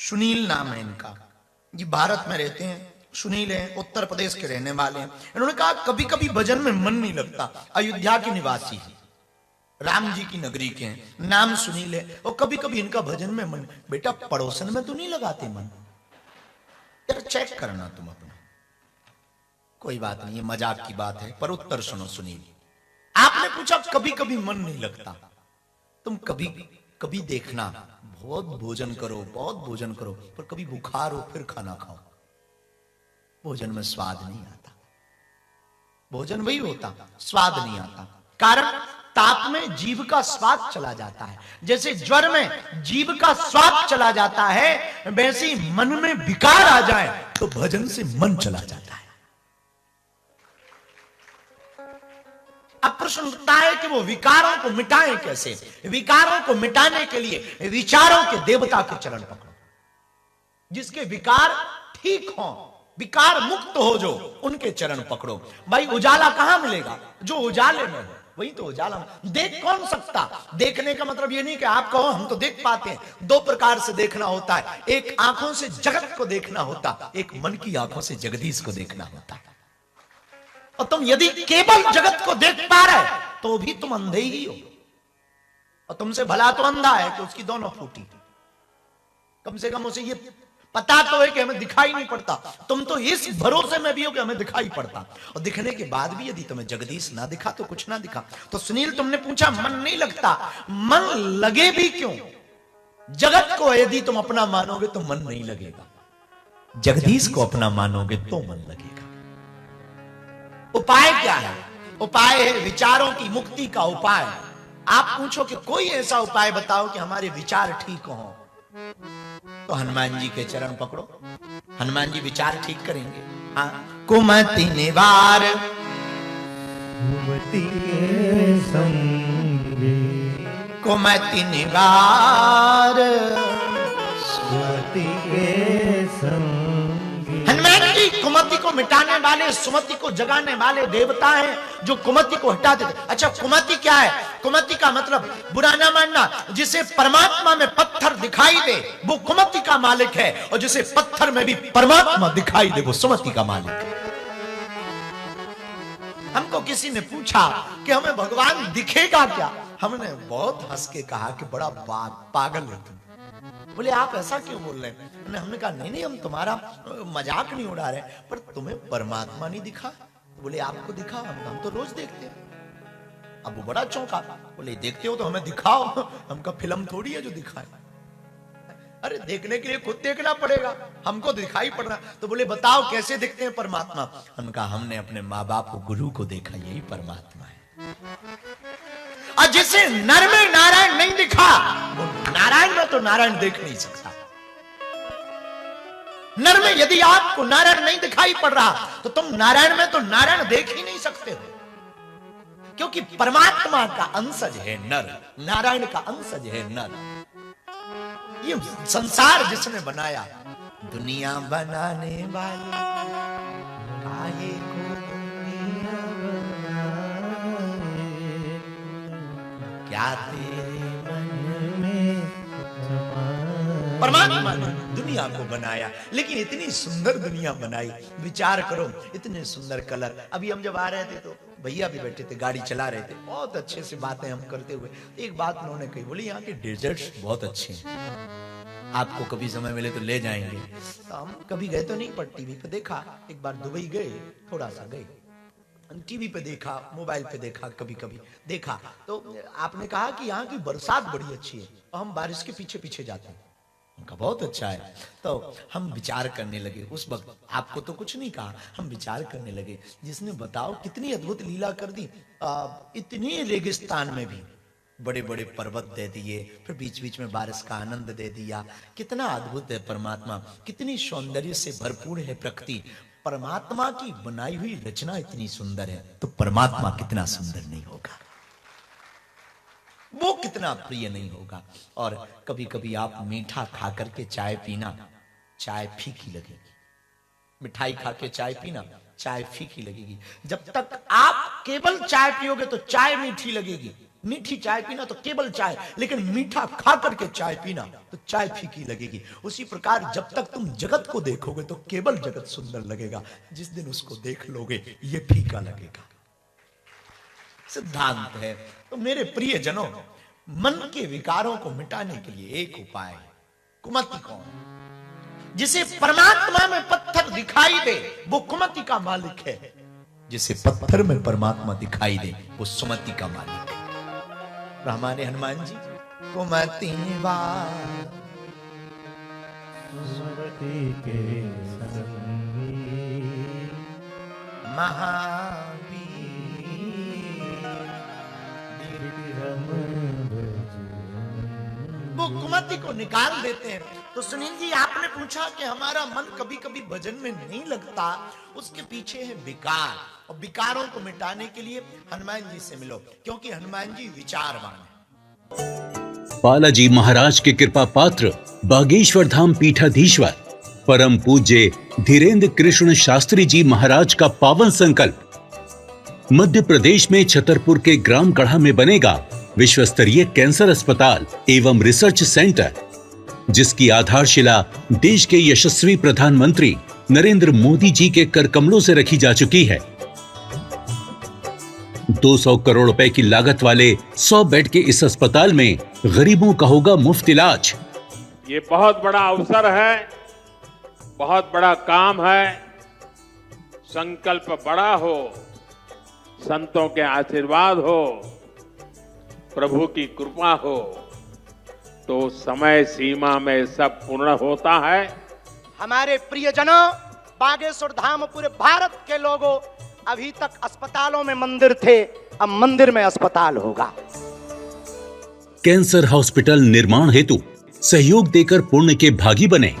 सुनील नाम है इनका, ये भारत में रहते हैं। सुनील हैं, उत्तर प्रदेश के रहने वाले हैं। इन्होंने कहा कभी कभी भजन में मन नहीं लगता। अयोध्या के निवासी हैं, राम जी की नगरी के हैं, नाम सुनील है, और कभी कभी इनका भजन में मन। बेटा पड़ोसन में तो नहीं लगाते मन, यार चेक करना तुम अपना। कोई बात नहीं, ये मजाक की बात है, पर उत्तर सुनो सुनील। आपने पूछा कभी कभी मन नहीं लगता, तुम कभी कभी देखना, बहुत भोजन करो, बहुत भोजन करो, पर कभी बुखार हो फिर खाना खाओ, भोजन में स्वाद नहीं आता। भोजन वही होता, स्वाद नहीं आता। कारण ताप में जीभ का स्वाद चला जाता है। जैसे ज्वर में जीभ का स्वाद चला जाता है, वैसे ही मन में विकार आ जाए तो भजन से मन चला जाता है। अब प्रश्न उठता है कि वो विकारों को मिटाएं कैसे। विकारों को मिटाने के लिए विचारों के देवता के चरण पकड़ो, जिसके विकार ठीक हो, विकार मुक्त हो, जो उनके चरण पकड़ो। भाई उजाला कहां मिलेगा? जो उजाले में हो वही तो उजाला। देख कौन सकता? देखने का मतलब ये नहीं कि आप कहो हम तो देख पाते हैं। दो प्रकार से देखना होता है, एक आंखों से जगत को देखना होता, एक मन की आंखों से जगदीश को देखना होता है। और तुम यदि केवल जगत को देख पा रहे तो भी तुम अंधे ही हो, और तुमसे भला तो अंधा है कि उसकी दोनों फूटी। कम से कम उसे ये पता तो है कि हमें दिखाई नहीं पड़ता। तुम तो इस भरोसे में भी हो कि हमें दिखाई पड़ता, और दिखने के बाद भी यदि तुम्हें जगदीश ना दिखा तो कुछ ना दिखा। तो सुनील तुमने पूछा मन नहीं लगता, मन लगे भी क्यों? जगत को यदि तुम अपना मानोगे तो मन नहीं लगेगा, जगदीश को अपना मानोगे तो मन लगेगा। उपाय क्या है? उपाय है विचारों की मुक्ति का उपाय। आप पूछो कि कोई ऐसा उपाय बताओ कि हमारे विचार ठीक हो, तो हनुमान जी के चरण पकड़ो, हनुमान जी विचार ठीक करेंगे। हाँ, कुमति निवार कुमति के संगी, कुमति निवार सुमति के संगी। हनुमान जी कुमति को मिटाने वाले, सुमति को जगाने वाले देवता हैं, जो कुमति को हटा देते। अच्छा कुमति क्या है? कुमति का मतलब बुरा ना मानना, जिसे परमात्मा में पत्थर दिखाई दे वो कुमति का मालिक है, और जिसे पत्थर में भी परमात्मा दिखाई दे वो सुमति का मालिक है। हमको किसी ने पूछा कि हमें भगवान दिखेगा क्या? हमने बहुत हंस के कहा कि बड़ा पागल है तुम। बोले आप ऐसा क्यों बोल रहे हैं? हमने कहा नहीं नहीं, हम तुम्हारा मजाक नहीं उड़ा रहे, पर तुम्हें परमात्मा नहीं दिखा? बोले आपको दिखा, हम तो रोज देखते हैं। अब वो बड़ा चौंका, बोले देखते हो तो हमें दिखाओ, हमका फिल्म थोड़ी है जो दिखाए। अरे देखने के लिए खुद देखना पड़ेगा, हमको दिखाई पड़ रहा। तो बोले बताओ कैसे दिखते हैं परमात्मा? हमका हमने अपने माँ बाप को, गुरु को देखा, यही परमात्मा है। और जिसे नर में नारायण नहीं दिखा वो नारायण में तो नारायण देख नहीं सकता। नर में यदि आपको नारायण नहीं दिखाई पड़ रहा तो तुम नारायण में तो नारायण देख ही नहीं सकते हो, क्योंकि परमात्मा का अंशज है नर, नारायण का अंशज है नर। ये संसार जिसने बनाया, दुनिया बनाने वाले काहे को दुनिया क्या तेरे मन में? परमात्मा ने दुनिया को बनाया, लेकिन इतनी सुंदर दुनिया बनाई। विचार करो, इतने सुंदर कलर। अभी हम जब आ रहे थे तो भैया भी बैठे थे, गाड़ी चला रहे थे, बहुत अच्छे से बातें हम करते हुए एक बात उन्होंने कही, बोली यहाँ के डेजर्ट्स बहुत अच्छे हैं, आपको कभी समय मिले तो ले जाएंगे। तो हम कभी गए तो नहीं, पर टीवी पे देखा। एक बार दुबई गए, थोड़ा सा गए, टीवी पे देखा, मोबाइल पे देखा, कभी कभी देखा। तो आपने कहा कि यहाँ की बरसात बड़ी अच्छी है, और हम बारिश के पीछे पीछे जाते हैं। उनका बहुत अच्छा है। तो हम विचार करने लगे उस वक्त, आपको तो कुछ नहीं कहा, हम विचार करने लगे, जिसने बताओ कितनी अद्भुत लीला कर दी। इतनी रेगिस्तान में भी बड़े बड़े पर्वत दे दिए, फिर बीच बीच में बारिश का आनंद दे दिया। कितना अद्भुत है परमात्मा, कितनी सौंदर्य से भरपूर है प्रकृति। परमात्मा की बनाई हुई रचना इतनी सुंदर है, तो परमात्मा कितना सुंदर नहीं होगा, वो कितना प्रिय नहीं होगा। और कभी कभी आप मीठा खा करके चाय पीना, चाय फीकी लगेगी। मिठाई खा के चाय पीना, चाय फीकी लगेगी। जब तक आप केवल चाय पियोगे तो चाय मीठी लगेगी, मीठी चाय पीना तो केवल चाय, लेकिन मीठा खा करके चाय पीना तो चाय फीकी लगेगी। उसी प्रकार जब तक तुम जगत को देखोगे तो केवल जगत सुंदर लगेगा, जिस दिन उसको देख लोगे ये फीका लगेगा। सिद्धांत है। तो मेरे प्रिय जनों, मन के विकारों को मिटाने के लिए एक उपाय, कुमति कौन? जिसे परमात्मा में पत्थर दिखाई दे वो कुमति का मालिक है, जिसे पत्थर में परमात्मा दिखाई दे वो सुमति का मालिक है। हमारे हनुमान जी कुमति के महावीर वो कुमति को निकाल देते हैं। तो सुनील जी, आपने पूछा कि हमारा मन कभी कभी भजन में नहीं लगता, उसके पीछे है विकार, और विकारों को मिटाने के लिए हनुमान जी से मिलो, क्योंकि हनुमान जी विचारवान है। बालाजी महाराज के कृपा पात्र बागेश्वर धाम पीठाधीश्वर परम पूज्य धीरेन्द्र कृष्ण शास्त्री जी महाराज का पावन संकल्प। मध्य प्रदेश में छतरपुर के ग्राम गढ़ा में बनेगा विश्व स्तरीय कैंसर अस्पताल एवं रिसर्च सेंटर, जिसकी आधारशिला देश के यशस्वी प्रधानमंत्री नरेंद्र मोदी जी के कर कमलों से रखी जा चुकी है। 200 करोड़ रुपए की लागत वाले 100 बेड के इस अस्पताल में गरीबों का होगा मुफ्त इलाज। ये बहुत बड़ा अवसर है, बहुत बड़ा काम है। संकल्प बड़ा हो, संतों के आशीर्वाद हो, प्रभु की कृपा हो, तो समय सीमा में सब पूर्ण होता है। हमारे प्रियजनों, बागेश्वर धाम पूरे भारत के लोगों, अभी तक अस्पतालों में मंदिर थे, अब मंदिर में अस्पताल होगा। कैंसर हॉस्पिटल निर्माण हेतु सहयोग देकर पुण्य के भागी बने।